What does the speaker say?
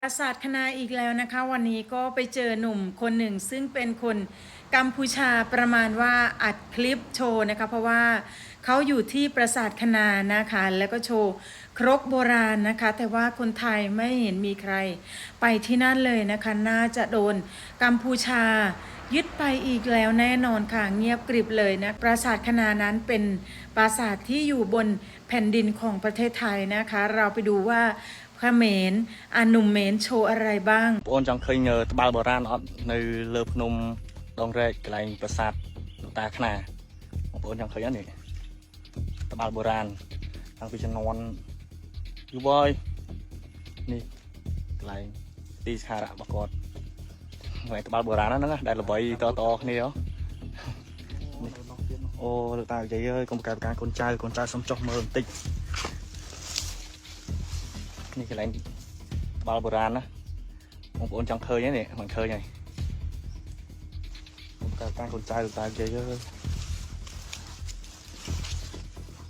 ปราสาทคณาอีกแล้วนะคะวันนี้ก็ไปเจอหนุ่มคนหนึ่งซึ่งเป็นคนกัมพูชาประมาณว่าอัดคลิปโชว์นะคะเพราะว่าเขาอยู่ที่ปราสาทคณานะคะแล้วก็โชว์ครกโบราณนะคะแต่ว่าคนไทยไม่เห็นมีใครไปที่นั่นเลยนะคะน่าจะโดนกัมพูชายึดไปอีกแล้วแน่นอนค่ะเงียบกริบเลยนะปราสาทคณานั้นเป็นปราสาทที่อยู่บนแผ่นดินของประเทศไทยนะคะเราไปดูว่าเขมรหนุ่มเมนโชว์อะไรบ้างโอนจังเคยเงอตบาลโบราณอดในเลือบนมดองแรกไกลปราสาทตาขนาโอนจังเคยอันนี้ตบาลโบราณทางพิชนอนอยู่บ่อยนี่ไกลตีชาระบกอดไงตบาลโบราณนั่นนะได้ระบายต่อนี่เหรอโอ้ลูกตาใจเยอะกรมการคนใจสมจบมือติดนี่คืออะไรบาลโบราณนะผมโอนจังเคยนี่เหมือนเคยไงกรมการคนใจลูกตาใจเยอะ